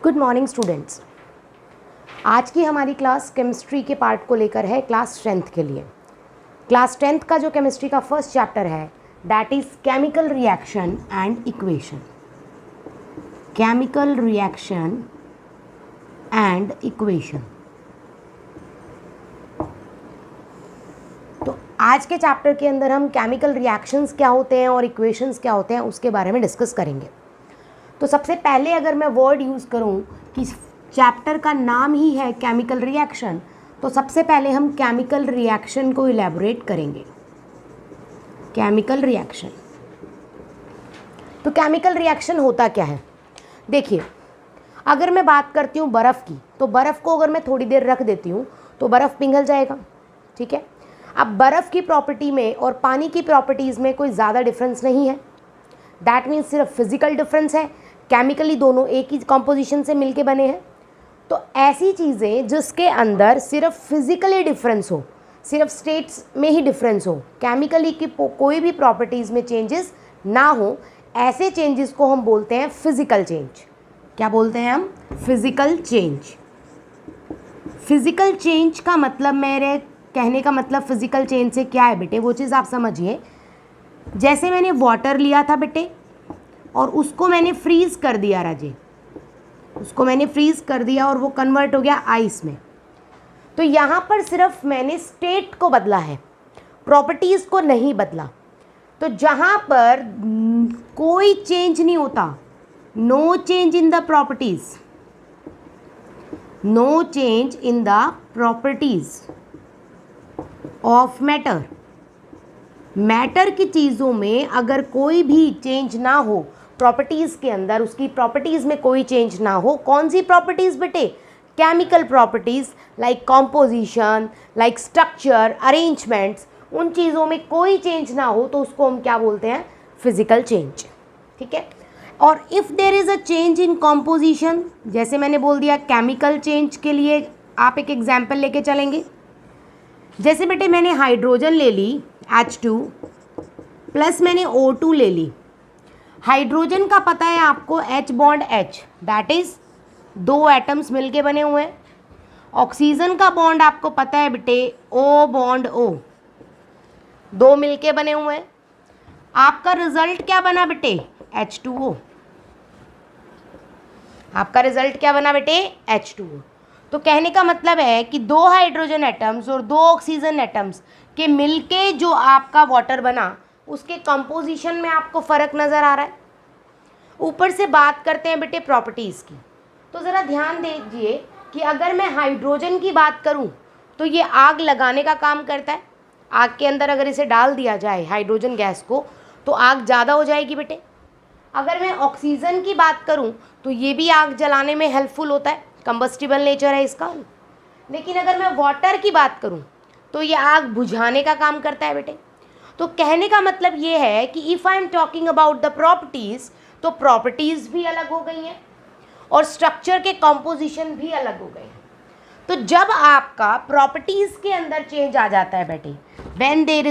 Good morning students. आज की हमारी क्लास केमिस्ट्री के पार्ट को लेकर है क्लास 10th के लिए। क्लास 10th का जो केमिस्ट्री का फर्स्ट चैप्टर है that is chemical reaction and equation. Chemical reaction and equation. तो आज के चैप्टर के अंदर हम केमिकल रिएक्शंस क्या होते हैं और इक्वेशंस क्या होते हैं उसके बारे में डिस्कस करेंगे। तो सबसे पहले अगर मैं वर्ड यूज़ करूं कि चैप्टर का नाम ही है केमिकल रिएक्शन, तो सबसे पहले हम केमिकल रिएक्शन को इलैबोरेट करेंगे। केमिकल रिएक्शन, तो केमिकल रिएक्शन होता क्या है? देखिए, अगर मैं बात करती हूँ बर्फ़ की, तो बर्फ़ को अगर मैं थोड़ी देर रख देती हूँ तो बर्फ़ पिघल जाएगा। ठीक है, अब बर्फ़ की प्रॉपर्टी में और पानी की प्रॉपर्टीज़ में कोई ज़्यादा डिफरेंस नहीं है। दैट मीन्स सिर्फ फिजिकल डिफरेंस है, केमिकली दोनों एक ही कॉम्पोजिशन से मिलके बने हैं। तो ऐसी चीज़ें जिसके अंदर सिर्फ फिजिकली डिफरेंस हो, सिर्फ स्टेट्स में ही डिफरेंस हो, केमिकली की कोई भी प्रॉपर्टीज़ में चेंजेस ना हो, ऐसे चेंजेस को हम बोलते हैं फिजिकल चेंज। क्या बोलते हैं हम? Physical change. फिजिकल चेंज का मतलब, मेरे कहने का मतलब फिजिकल चेंज से क्या है बेटे, वो चीज़ आप समझिए। जैसे मैंने वाटर लिया था बेटे और उसको मैंने फ्रीज़ कर दिया राजे, उसको मैंने फ्रीज़ कर दिया और वो कन्वर्ट हो गया आइस में। तो यहाँ पर सिर्फ मैंने स्टेट को बदला है, प्रॉपर्टीज़ को नहीं बदला। तो जहाँ पर कोई चेंज नहीं होता, no change in the properties, no change in the properties of matter. Matter की चीज़ों में अगर कोई भी चेंज ना हो, प्रॉपर्टीज़ के अंदर उसकी प्रॉपर्टीज़ में कोई चेंज ना हो, कौन सी प्रॉपर्टीज़ बेटे? Chemical properties, like composition, like structure, arrangements, उन चीज़ों में कोई चेंज ना हो तो उसको हम क्या बोलते हैं? Physical change. ठीक है, और if there is a change in composition, जैसे मैंने बोल दिया केमिकल चेंज के लिए आप एक एग्जाम्पल लेके चलेंगे। जैसे बेटे मैंने हाइड्रोजन ले ली H2 प्लस मैंने O2 ले ली। हाइड्रोजन का पता है आपको H bond H, that is दो एटम्स मिलके बने हुए हैं। ऑक्सीजन का बॉन्ड आपको पता है बेटे O बॉन्ड O, दो मिलके बने हुए हैं। आपका रिजल्ट क्या बना बेटे? H2O। आपका रिजल्ट क्या बना बेटे? H2O। तो कहने का मतलब है कि दो हाइड्रोजन एटम्स और दो ऑक्सीजन एटम्स के मिलके जो आपका वाटर बना, उसके कंपोजिशन में आपको फ़र्क नज़र आ रहा है। ऊपर से बात करते हैं बेटे प्रॉपर्टीज़ की, तो ज़रा ध्यान दीजिए कि अगर मैं हाइड्रोजन की बात करूं तो ये आग लगाने का काम करता है। आग के अंदर अगर इसे डाल दिया जाए हाइड्रोजन गैस को तो आग ज़्यादा हो जाएगी बेटे। अगर मैं ऑक्सीजन की बात करूं तो ये भी आग जलाने में हेल्पफुल होता है, कंबस्टिबल नेचर है इसका। लेकिन अगर मैं वाटर की बात करूं तो ये आग बुझाने का काम करता है बेटे। तो कहने का मतलब ये है कि if I am talking about the properties, तो प्रॉपर्टीज़ भी अलग हो गई हैं और स्ट्रक्चर के कॉम्पोजिशन भी अलग हो गए हैं। तो जब आपका प्रॉपर्टीज़ के अंदर चेंज आ जाता है बेटे, when there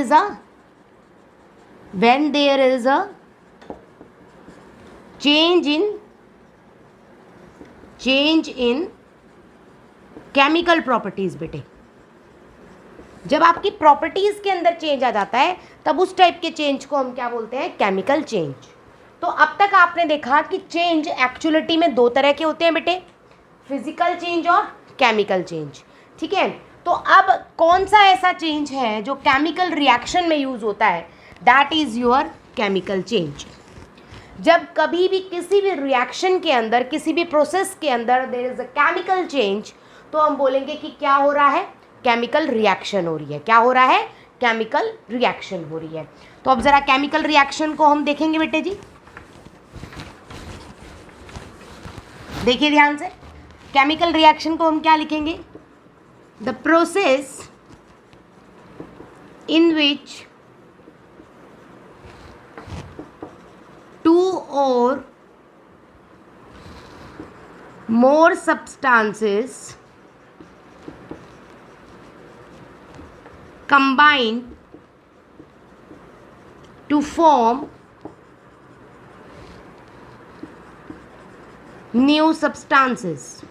is a change in chemical properties बेटे, जब आपकी प्रॉपर्टीज़ के अंदर चेंज आ जाता है तब उस टाइप के चेंज को हम क्या बोलते हैं? Chemical change. तो अब तक आपने देखा कि चेंज एक्चुअलिटी में दो तरह के होते हैं बेटे, फिजिकल चेंज और केमिकल चेंज। ठीक है, तो अब कौन सा ऐसा चेंज है जो केमिकल रिएक्शन में यूज़ होता है? That is your chemical change. जब कभी भी किसी भी रिएक्शन के अंदर, किसी भी प्रोसेस के अंदर there is a chemical change, तो हम बोलेंगे कि क्या हो रहा है? केमिकल रिएक्शन हो रही है। क्या हो रहा है? केमिकल रिएक्शन हो रही है। तो अब ज़रा केमिकल रिएक्शन को हम देखेंगे बेटे जी, देखिए ध्यान से। केमिकल रिएक्शन को हम क्या लिखेंगे? The process in which two or more substances combine to form new substances.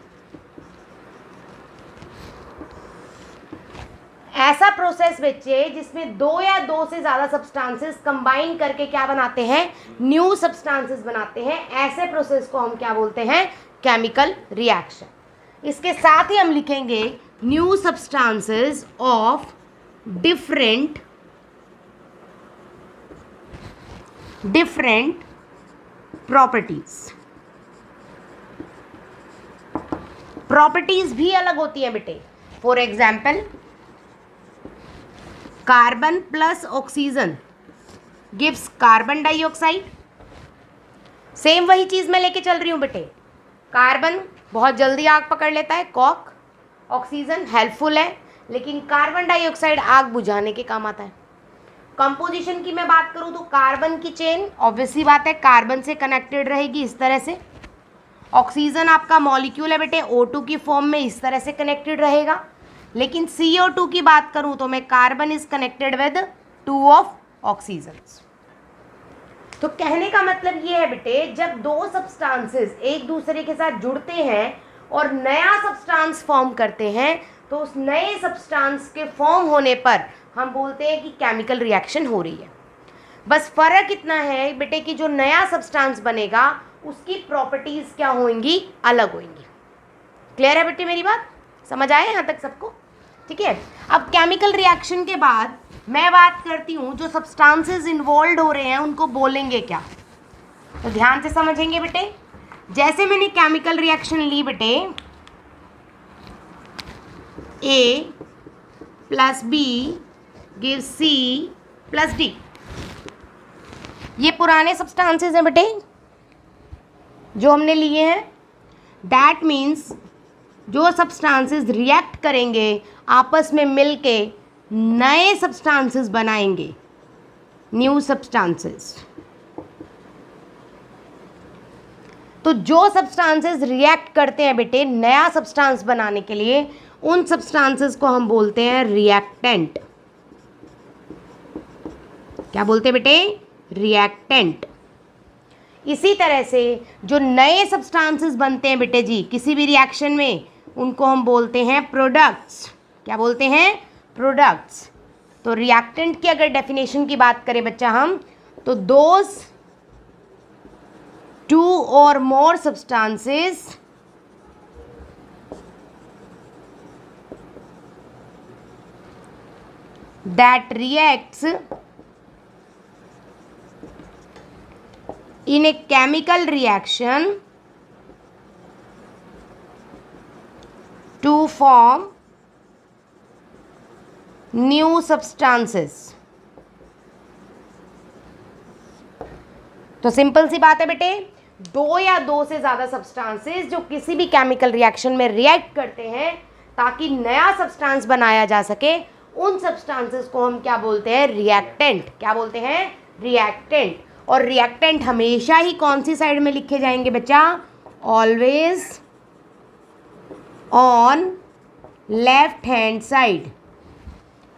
ऐसा प्रोसेस बच्चे जिसमें दो या दो से ज़्यादा सब्सटेंसेस कंबाइन करके क्या बनाते हैं, न्यू सब्सटेंसेस बनाते हैं, ऐसे प्रोसेस को हम क्या बोलते हैं, केमिकल रिएक्शन। इसके साथ ही हम लिखेंगे new substances of different properties. Properties भी अलग होती हैं बेटे। For example, carbon plus oxygen gives carbon dioxide. Same वही चीज मैं लेके चल रही हूं बेटे। कार्बन बहुत जल्दी आग पकड़ लेता है, कॉक। ऑक्सीजन हेल्पफुल है, लेकिन कार्बन डाइऑक्साइड आग बुझाने के काम आता है। कंपोजिशन की मैं बात करूं तो कार्बन की चेन ऑब्वियसली बात है कार्बन से कनेक्टेड रहेगी इस तरह से। ऑक्सीजन आपका मॉलिक्यूल है बेटे, O2 की फॉर्म में इस तरह से कनेक्टेड रहेगा। लेकिन CO2 की बात करूं तो मैं carbon is connected with 2 of oxygen. तो कहने का मतलब ये है बेटे, जब दो सब्सटेंसेस एक दूसरे के साथ जुड़ते हैं और नया सब्सटेंस फॉर्म करते हैं, तो उस नए सब्सटेंस के फॉर्म होने पर हम बोलते हैं कि केमिकल रिएक्शन हो रही है। बस फर्क इतना है बेटे कि जो नया सब्सटेंस बनेगा उसकी प्रॉपर्टीज क्या होंगी, अलग होंगी। क्लियर है बेटे मेरी बात, समझ आए यहाँ तक सबको? ठीक है। अब केमिकल रिएक्शन के बाद मैं बात करती हूँ जो सब्सटेंसेस इन्वॉल्व हो रहे हैं उनको बोलेंगे क्या, तो ध्यान से समझेंगे बेटे। जैसे मैंने केमिकल रिएक्शन ली बेटे, A plus B give C plus D। ये पुराने सब्सटेंसेस हैं बेटे जो हमने लिए हैं। दैट मीन्स जो सब्सटेंसेस रिएक्ट करेंगे आपस में मिलके नए सब्सटेंसेस बनाएंगे, न्यू सब्सटेंसेस। तो जो सब्सटेंसेस रिएक्ट करते हैं बेटे नया सब्सटेंस बनाने के लिए, उन सब्सटेंसेस को हम बोलते हैं रिएक्टेंट। क्या बोलते हैं बेटे? रिएक्टेंट। इसी तरह से जो नए सब्सटेंसेस बनते हैं बेटे जी किसी भी रिएक्शन में, उनको हम बोलते हैं प्रोडक्ट्स। क्या बोलते हैं? प्रोडक्ट्स। तो रिएक्टेंट की अगर डेफिनेशन की बात करें बच्चा हम, तो those 2 or more substances that reacts in a chemical reaction to form new substances। तो सिंपल सी बात है बेटे, दो या दो से ज़्यादा सब्सटेंसेस जो किसी भी केमिकल रिएक्शन में रिएक्ट करते हैं ताकि नया सब्सटेंस बनाया जा सके, उन सब्सटेंसेस को हम क्या बोलते हैं? रिएक्टेंट। क्या बोलते हैं? रिएक्टेंट। और रिएक्टेंट हमेशा ही कौन सी साइड में लिखे जाएंगे बच्चा? Always on left hand side.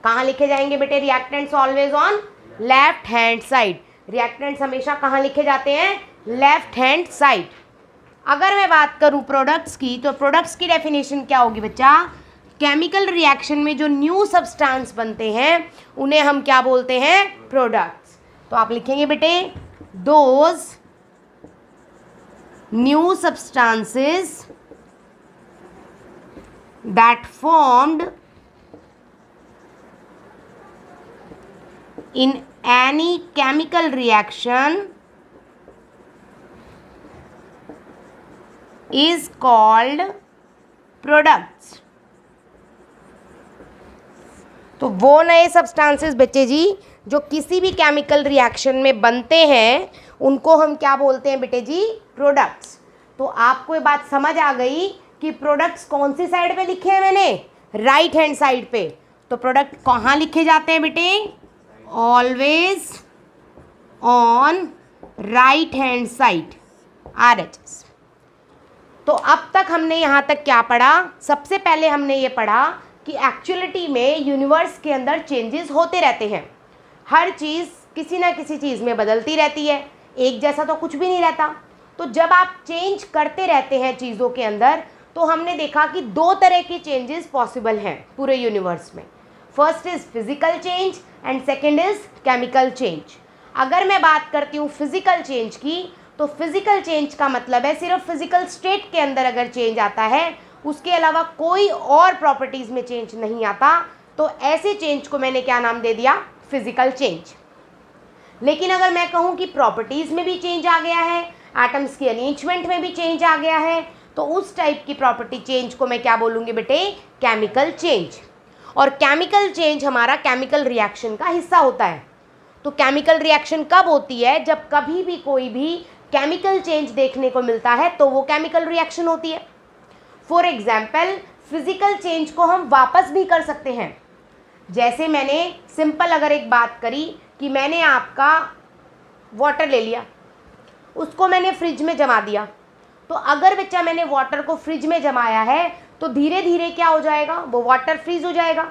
कहाँ लिखे जाएंगे बेटे reactants? Always on left hand side. Reactants हमेशा कहाँ लिखे जाते हैं? Left hand side. अगर मैं बात करूँ प्रोडक्ट्स की, तो प्रोडक्ट्स की डेफिनेशन क्या होगी बच्चा? केमिकल रिएक्शन में जो न्यू सब्सटेंस बनते हैं उन्हें हम क्या बोलते हैं? प्रोडक्ट्स। तो आप लिखेंगे बेटे those new substances that formed in any chemical reaction is called products। तो वो नए सब्सटेंसेस बच्चे जी जो किसी भी केमिकल रिएक्शन में बनते हैं उनको हम क्या बोलते हैं बेटे जी? प्रोडक्ट्स। तो आपको ये बात समझ आ गई कि प्रोडक्ट्स कौन सी साइड पे लिखे हैं मैंने? राइट हैंड साइड पे। तो प्रोडक्ट कहाँ लिखे जाते हैं बेटे? Always on right hand side, RHS। तो अब तक हमने यहाँ तक क्या पढ़ा? सबसे पहले हमने ये पढ़ा कि एक्चुअलिटी में यूनिवर्स के अंदर चेंजेस होते रहते हैं। हर चीज़ किसी ना किसी चीज़ में बदलती रहती है, एक जैसा तो कुछ भी नहीं रहता। तो जब आप चेंज करते रहते हैं चीज़ों के अंदर, तो हमने देखा कि दो तरह के चेंजेस पॉसिबल हैं पूरे यूनिवर्स में। First is physical change and second is chemical change. अगर मैं बात करती हूँ फिजिकल चेंज की, तो फिजिकल चेंज का मतलब है सिर्फ फिजिकल स्टेट के अंदर अगर चेंज आता है, उसके अलावा कोई और प्रॉपर्टीज़ में चेंज नहीं आता, तो ऐसे चेंज को मैंने क्या नाम दे दिया, फिजिकल चेंज। लेकिन अगर मैं कहूँ कि प्रॉपर्टीज़ में भी चेंज आ गया है, एटम्स की अरेंजमेंट में भी चेंज आ गया है, तो उस टाइप की प्रॉपर्टी चेंज को मैं क्या बोलूँगी बेटे, केमिकल चेंज। और केमिकल चेंज हमारा केमिकल रिएक्शन का हिस्सा होता है। तो केमिकल रिएक्शन कब होती है, जब कभी भी कोई भी केमिकल चेंज देखने को मिलता है तो वो केमिकल रिएक्शन होती है। फॉर एग्जाम्पल, फिजिकल चेंज को हम वापस भी कर सकते हैं। जैसे मैंने सिंपल अगर एक बात करी कि मैंने आपका वाटर ले लिया, उसको मैंने फ्रिज में जमा दिया, तो अगर बच्चा मैंने वाटर को फ्रिज में जमाया है तो धीरे धीरे क्या हो जाएगा, वो वाटर फ्रीज हो जाएगा,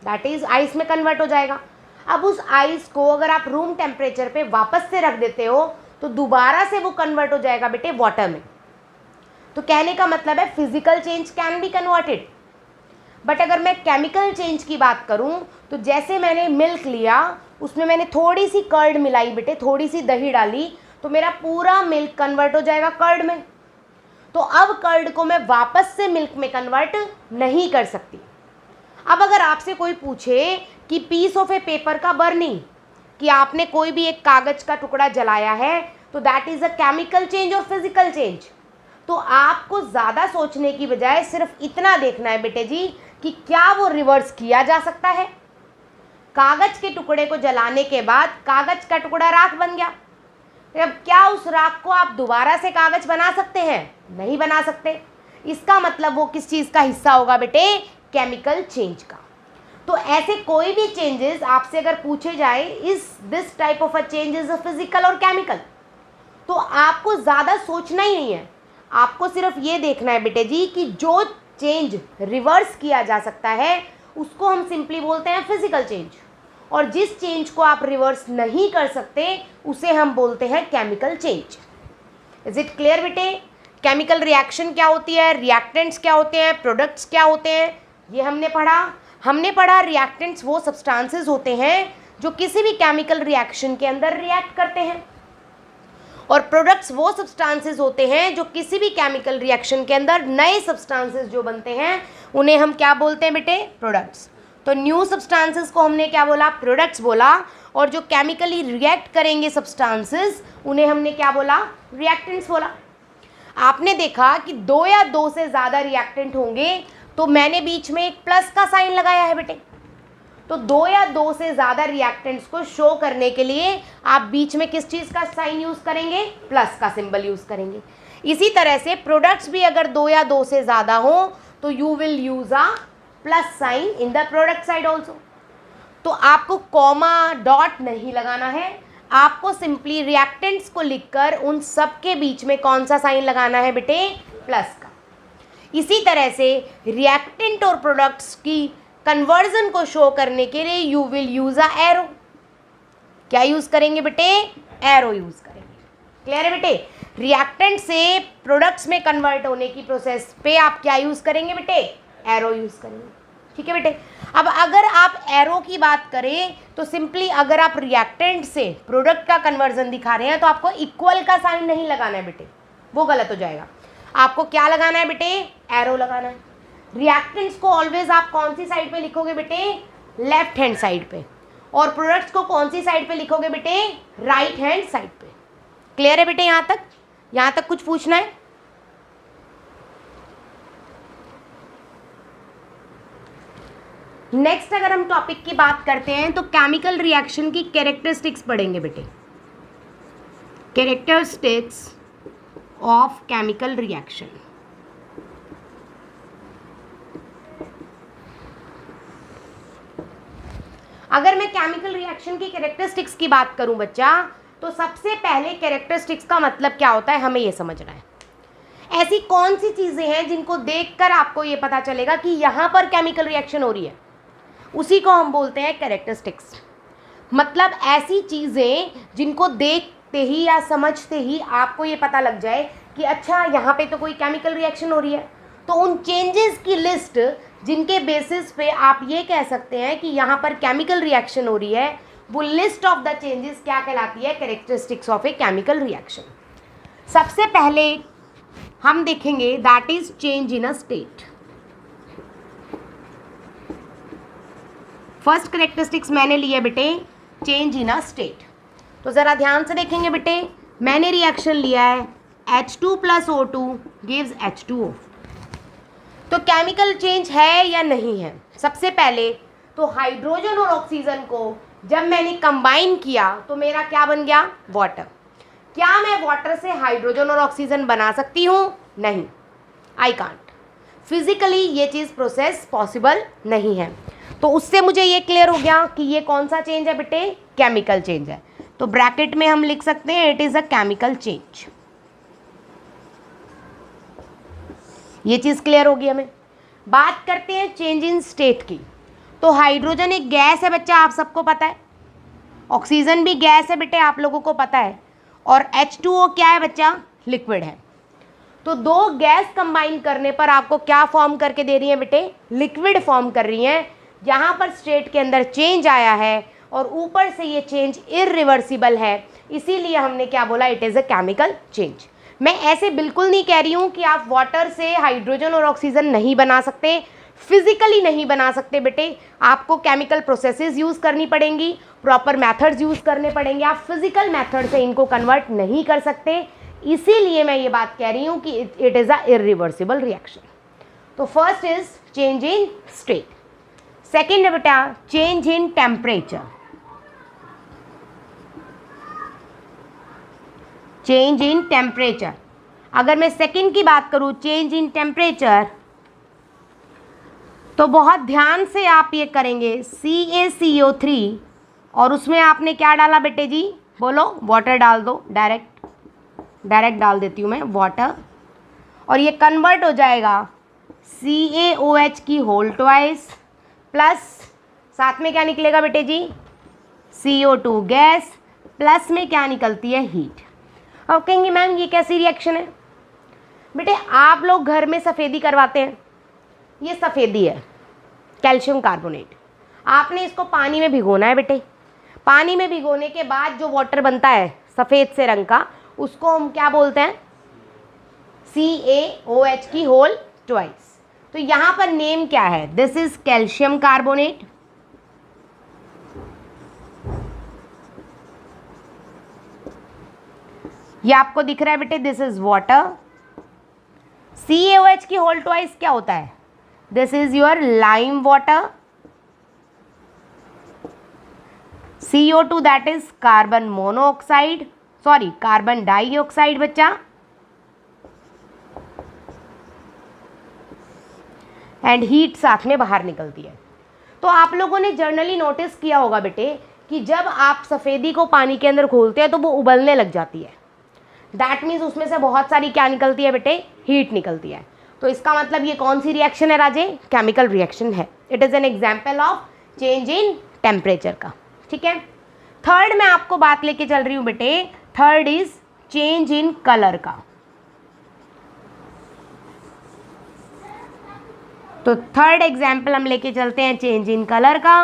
दैट इज़ आइस में कन्वर्ट हो जाएगा। अब उस आइस को अगर आप रूम टेम्परेचर पे वापस से रख देते हो तो दोबारा से वो कन्वर्ट हो जाएगा बेटे वाटर में। तो कहने का मतलब है physical change can be converted. But अगर मैं केमिकल चेंज की बात करूं, तो जैसे मैंने मिल्क लिया, उसमें मैंने थोड़ी सी कर्ड मिलाई बेटे, थोड़ी सी दही डाली, तो मेरा पूरा मिल्क कन्वर्ट हो जाएगा कर्ड में। तो अब कर्ड को मैं वापस से मिल्क में कन्वर्ट नहीं कर सकती। अब अगर आपसे कोई पूछे कि पीस ऑफ ए पेपर का बर्निंग, कि आपने कोई भी एक कागज़ का टुकड़ा जलाया है, तो that is a chemical change और फिजिकल चेंज। तो आपको ज़्यादा सोचने की बजाय सिर्फ इतना देखना है बेटे जी कि क्या वो रिवर्स किया जा सकता है। कागज़ के टुकड़े को जलाने के बाद कागज़ का टुकड़ा राख बन गया, अब क्या उस राख को आप दोबारा से कागज़ बना सकते हैं? नहीं बना सकते। इसका मतलब वो किस चीज़ का हिस्सा होगा बेटे, केमिकल चेंज का। तो ऐसे कोई भी चेंजेस आपसे अगर पूछे जाए, is this type of a changes physical और केमिकल, तो आपको ज़्यादा सोचना ही नहीं है। आपको सिर्फ ये देखना है बेटे जी कि जो चेंज रिवर्स किया जा सकता है उसको हम सिंपली बोलते हैं फिजिकल चेंज, और जिस चेंज को आप रिवर्स नहीं कर सकते उसे हम बोलते हैं chemical change. Is it clear बेटे? केमिकल रिएक्शन क्या होती है, रिएक्टेंट्स क्या होते हैं, प्रोडक्ट्स क्या होते हैं, ये हमने पढ़ा रिएक्टेंट्स वो सब्सटेंसेस होते हैं जो किसी भी केमिकल रिएक्शन के अंदर रिएक्ट करते हैं, और प्रोडक्ट्स वो सब्सटेंसेस होते हैं जो किसी भी केमिकल रिएक्शन के अंदर नए सब्सटेंसेस जो बनते हैं उन्हें हम क्या बोलते हैं बेटे, प्रोडक्ट्स। तो न्यू सब्सटेंसेस को हमने क्या बोला, प्रोडक्ट्स बोला, और जो केमिकली रिएक्ट करेंगे सब्सटेंसेस उन्हें हमने क्या बोला, रिएक्टेंट्स बोला। आपने देखा कि दो या दो से ज़्यादा रिएक्टेंट होंगे, तो मैंने बीच में एक प्लस का साइन लगाया है बेटे। तो दो या दो से ज़्यादा रिएक्टेंट्स को शो करने के लिए आप बीच में किस चीज़ का साइन यूज़ करेंगे, प्लस का सिंबल यूज़ करेंगे। इसी तरह से प्रोडक्ट्स भी अगर दो या दो से ज़्यादा हो तो you will use a plus sign in the product side also. तो आपको कॉमा डॉट नहीं लगाना है, आपको सिंपली रिएक्टेंट्स को लिखकर उन सब के बीच में कौन सा साइन लगाना है बेटे, प्लस का। इसी तरह से रिएक्टेंट और प्रोडक्ट्स की कन्वर्जन को शो करने के लिए you will use a arrow. क्या यूज़ करेंगे बेटे, एरो यूज़ करेंगे। क्लियर है बेटे? रिएक्टेंट से प्रोडक्ट्स में कन्वर्ट होने की प्रोसेस पे आप क्या यूज़ करेंगे बेटे, एरो यूज़ करेंगे। ठीक है बेटे? अब अगर आप एरो की बात करें तो सिंपली अगर आप रिएक्टेंट से प्रोडक्ट का कन्वर्जन दिखा रहे हैं तो आपको इक्वल का साइन नहीं लगाना है बेटे, वो गलत हो जाएगा। आपको क्या लगाना है बेटे, एरो लगाना है। रिएक्टेंट्स को ऑलवेज आप कौन सी साइड पे लिखोगे बेटे, लेफ्ट हैंड साइड पे, और प्रोडक्ट्स को कौन सी साइड पे लिखोगे बेटे, राइट हैंड साइड पे। क्लियर है बेटे? यहाँ तक कुछ पूछना है? नेक्स्ट अगर हम टॉपिक की बात करते हैं तो केमिकल रिएक्शन की कैरेक्टरिस्टिक्स पढ़ेंगे बेटे, कैरेक्टरिस्टिक्स ऑफ केमिकल रिएक्शन। अगर मैं केमिकल रिएक्शन की कैरेक्टरिस्टिक्स की बात करूं बच्चा, तो सबसे पहले कैरेक्टरिस्टिक्स का मतलब क्या होता है हमें ये समझना है। ऐसी कौन सी चीज़ें हैं जिनको देखकर आपको ये पता चलेगा कि यहाँ पर केमिकल रिएक्शन हो रही है, उसी को हम बोलते हैं कैरेक्टरिस्टिक्स। मतलब ऐसी चीज़ें जिनको देख देखते ही या समझते ही आपको ये पता लग जाए कि अच्छा यहाँ पे तो कोई केमिकल रिएक्शन हो रही है, तो उन चेंजेस की लिस्ट जिनके बेसिस पे आप ये कह सकते हैं कि यहाँ पर केमिकल रिएक्शन हो रही है, वो लिस्ट ऑफ द चेंजेस क्या कहलाती है? Characteristics of a chemical reaction. सबसे पहले हम देखेंगे that is change in a state. First characteristics मैंने लिए बेटे चेंज इन अ स्टेट। तो ज़रा ध्यान से देखेंगे बेटे, मैंने रिएक्शन लिया है H2 + O2 गिव्स H2O। तो केमिकल चेंज है या नहीं है? सबसे पहले तो हाइड्रोजन और ऑक्सीजन को जब मैंने कंबाइन किया तो मेरा क्या बन गया? वाटर। क्या मैं वाटर से हाइड्रोजन और ऑक्सीजन बना सकती हूँ? नहीं, आई कांट। फिजिकली ये चीज़ प्रोसेस पॉसिबल नहीं है। तो उससे मुझे ये क्लियर हो गया कि ये कौन सा चेंज है बेटे? केमिकल चेंज है। तो ब्रैकेट में हम लिख सकते हैं it is a chemical change. ये चीज़ क्लियर होगी हमें। बात करते हैं चेंज इन स्टेट की। तो हाइड्रोजन एक गैस है बच्चा, आप सबको पता है। ऑक्सीजन भी गैस है बेटे, आप लोगों को पता है। और H2O क्या है बच्चा? लिक्विड है। तो दो गैस कंबाइन करने पर आपको क्या फॉर्म करके दे रही है बेटे? लिक्विड फॉर्म कर रही हैं। यहाँ पर स्टेट के अंदर चेंज आया है और ऊपर से ये चेंज इरिवर्सिबल है, इसीलिए हमने क्या बोला? It is a chemical change. मैं ऐसे बिल्कुल नहीं कह रही हूँ कि आप वाटर से हाइड्रोजन और ऑक्सीजन नहीं बना सकते, फिजिकली नहीं बना सकते बेटे। आपको केमिकल प्रोसेसेस यूज़ करनी पड़ेंगी, प्रॉपर मेथड्स यूज़ करने पड़ेंगे। आप फिजिकल मेथड से इनको कन्वर्ट नहीं कर सकते, इसीलिए मैं ये बात कह रही हूँ कि it is a irreversible reaction. तो first is change in state. Second है बेटा change in temperature. Change in temperature, अगर मैं सेकेंड की बात करूँ चेंज इन टेम्परेचर, तो बहुत ध्यान से आप ये करेंगे CaCO3 और उसमें आपने क्या डाला बेटे जी? बोलो, वाटर डाल दो। डायरेक्ट डाल देती हूँ मैं वाटर, और ये कन्वर्ट हो जाएगा CaOH की होल ट्वाइस प्लस साथ में क्या निकलेगा बेटे जी? CO2 गैस, प्लस में क्या निकलती है? हीट। अब कहेंगे मैम ये कैसी रिएक्शन है? बेटे आप लोग घर में सफ़ेदी करवाते हैं, ये सफ़ेदी है, कैल्शियम कार्बोनेट। आपने इसको पानी में भिगोना है बेटे। पानी में भिगोने के बाद जो वाटर बनता है सफ़ेद से रंग का, उसको हम क्या बोलते हैं? CaOH की होल ट्वाइस। तो यहाँ पर नेम क्या है? This is calcium carbonate. ये आपको दिख रहा है बेटे, दिस इज वाटर। CaOH की होल ट्वाइस क्या होता है? This is your lime water. CO2 that is carbon monoxide, sorry carbon dioxide बच्चा। एंड हीट साथ में बाहर निकलती है। तो आप लोगों ने जर्नली नोटिस किया होगा बेटे कि जब आप सफ़ेदी को पानी के अंदर खोलते हैं तो वो उबलने लग जाती है। दैट मीन्स उसमें से बहुत सारी क्या निकलती है बेटे? हीट निकलती है। तो इसका मतलब ये कौन सी रिएक्शन है राजे? केमिकल रिएक्शन है। It is an example of change in temperature का। ठीक है। थर्ड मैं आपको बात लेके चल रही हूँ बेटे, third is change in colour का। तो थर्ड एग्जाम्पल हम लेके चलते हैं चेंज इन कलर का।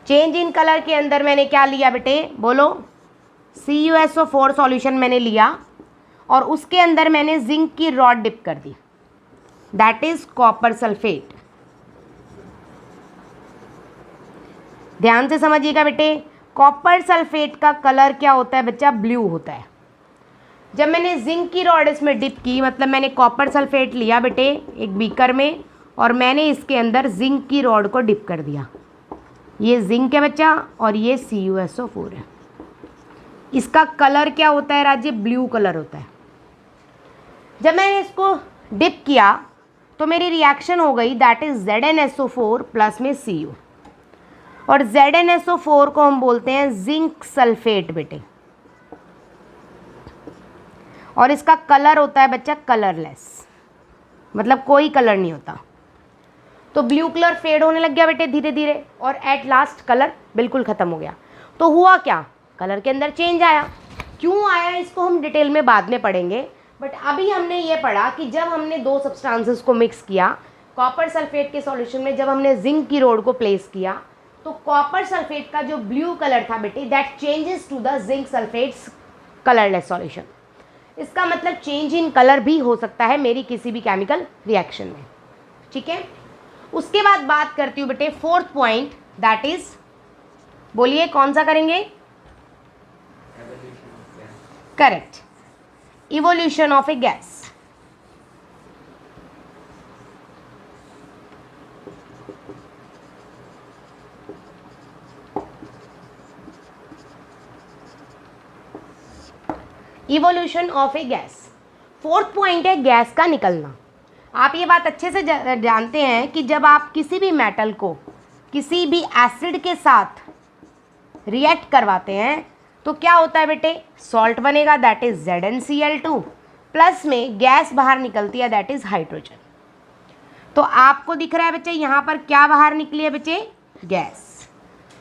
चेंज इन कलर के अंदर मैंने क्या लिया बेटे? बोलो, CuSO4 सॉल्यूशन मैंने लिया और उसके अंदर मैंने जिंक की रॉड डिप कर दी, दैट इज कॉपर सल्फेट। ध्यान से समझिएगा बेटे, कॉपर सल्फेट का कलर क्या होता है बच्चा? ब्लू होता है। जब मैंने जिंक की रॉड इसमें डिप की, मतलब मैंने कॉपर सल्फेट लिया बेटे एक बीकर में और मैंने इसके अंदर जिंक की रॉड को डिप कर दिया। ये जिंक है बच्चा और ये CuSO4 है। इसका कलर क्या होता है राजे? ब्लू कलर होता है। जब मैंने इसको डिप किया तो मेरी रिएक्शन हो गई दैट इज ZnSO4 प्लस में Cu, और ZnSO4 को हम बोलते हैं जिंक सल्फेट बेटे, और इसका कलर होता है बच्चा कलरलेस, मतलब कोई कलर नहीं होता। तो ब्लू कलर फेड होने लग गया बेटे धीरे धीरे, और एट लास्ट कलर बिल्कुल ख़त्म हो गया। तो हुआ क्या? कलर के अंदर चेंज आया। क्यों आया इसको हम डिटेल में बाद में पढ़ेंगे, बट अभी हमने ये पढ़ा कि जब हमने दो सब्सटेंसेस को मिक्स किया कॉपर सल्फेट के सॉल्यूशन में, जब हमने जिंक की रोड को प्लेस किया तो कॉपर सल्फेट का जो ब्लू कलर था बेटे that changes to the zinc sulphate's colourless solution. इसका मतलब चेंज इन कलर भी हो सकता है मेरी किसी भी केमिकल रिएक्शन में, ठीक है। उसके बाद बात करती हूँ बेटे फोर्थ पॉइंट, दैट इज, बोलिए कौन सा करेंगे? Correct, evolution of A gas. Evolution of A gas, fourth point है गैस का निकलना। आप ये बात अच्छे से जानते हैं कि जब आप किसी भी मेटल को किसी भी एसिड के साथ रिएक्ट करवाते हैं तो क्या होता है बेटे, सॉल्ट बनेगा दैट इज ZnCl2, प्लस में गैस बाहर निकलती है दैट इज हाइड्रोजन। तो आपको दिख रहा है बच्चे यहाँ पर क्या बाहर निकली है बच्चे, गैस।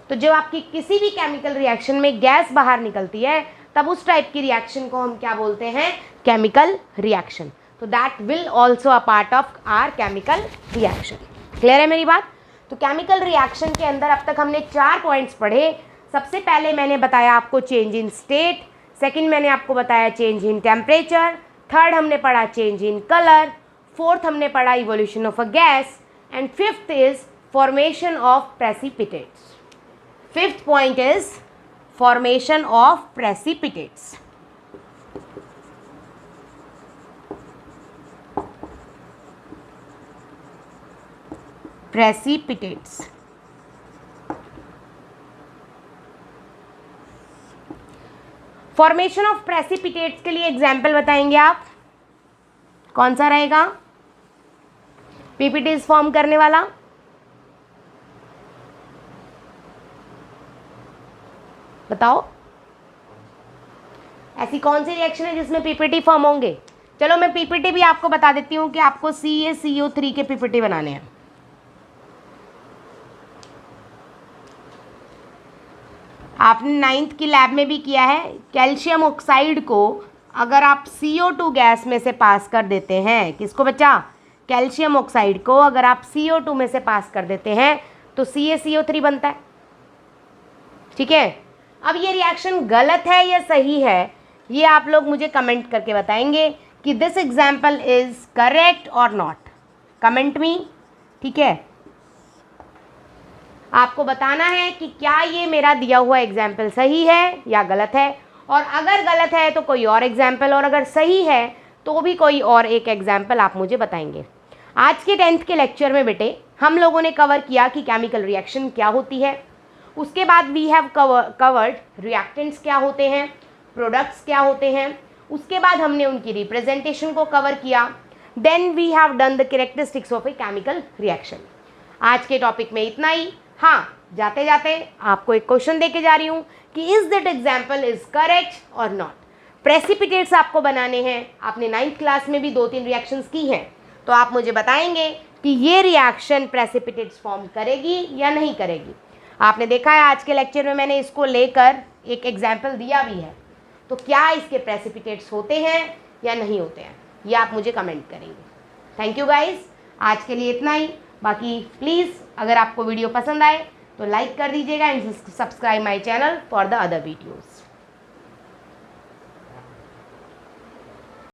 तो जब आपकी किसी भी केमिकल रिएक्शन में गैस बाहर निकलती है तब उस टाइप की रिएक्शन को हम क्या बोलते हैं, केमिकल रिएक्शन। तो that will also a part of our chemical reaction. Clear है मेरी बात? तो केमिकल रिएक्शन के अंदर अब तक हमने 4 पॉइंट्स पढ़े। सबसे पहले मैंने बताया आपको चेंज इन स्टेट, सेकंड मैंने आपको बताया चेंज इन टेम्परेचर, थर्ड हमने पढ़ा चेंज इन कलर, फोर्थ हमने पढ़ा evolution of a gas, and fifth is formation of precipitates. Fifth point is formation of precipitates। Precipitates, formation of precipitates के लिए example बताएंगे आप, कौन सा रहेगा? पीपीटीज फॉर्म करने वाला बताओ, ऐसी कौन सी रिएक्शन है जिसमें पीपीटी फॉर्म होंगे? चलो मैं पीपीटी भी आपको बता देती हूँ कि आपको CaCO3 के पीपीटी बनाने हैं। आपने 9th की लैब में भी किया है। कैल्शियम ऑक्साइड को अगर आप CO2 गैस में से पास कर देते हैं, किसको बच्चा? कैल्शियम ऑक्साइड को अगर आप CO2 में से पास कर देते हैं तो CaCO3 बनता है, ठीक है। अब ये रिएक्शन गलत है या सही है, ये आप लोग मुझे कमेंट करके बताएंगे कि दिस एग्जाम्पल इज करेक्ट और नॉट। कमेंट मी, ठीक है। आपको बताना है कि क्या ये मेरा दिया हुआ एग्जाम्पल सही है या गलत है, और अगर गलत है तो कोई और एग्जाम्पल, और अगर सही है तो भी कोई और एक एग्जाम्पल आप मुझे बताएंगे। आज के 10th के लेक्चर में बेटे हम लोगों ने कवर किया कि केमिकल रिएक्शन क्या होती है। उसके बाद वी हैव कवर्ड रिएक्टेंट्स क्या होते हैं, प्रोडक्ट्स क्या होते हैं। उसके बाद हमने उनकी रिप्रेजेंटेशन को कवर किया। Then we have done the characteristics of a chemical reaction. आज के टॉपिक में इतना ही। हाँ, जाते जाते आपको एक क्वेश्चन देके जा रही हूँ कि is that example is correct और नॉट। प्रेसिपिटेट्स आपको बनाने हैं। आपने 9th क्लास में भी 2-3 रिएक्शंस की हैं, तो आप मुझे बताएंगे कि ये रिएक्शन प्रेसिपिटेट्स फॉर्म करेगी या नहीं करेगी। आपने देखा है आज के लेक्चर में मैंने इसको लेकर एक एग्जाम्पल दिया भी है, तो क्या इसके प्रेसिपिटेट्स होते हैं या नहीं होते हैं, ये आप मुझे कमेंट करेंगे। थैंक यू गाइस, आज के लिए इतना ही। बाकी प्लीज़ अगर आपको वीडियो पसंद आए तो लाइक कर दीजिएगा and subscribe my channel for the other videos.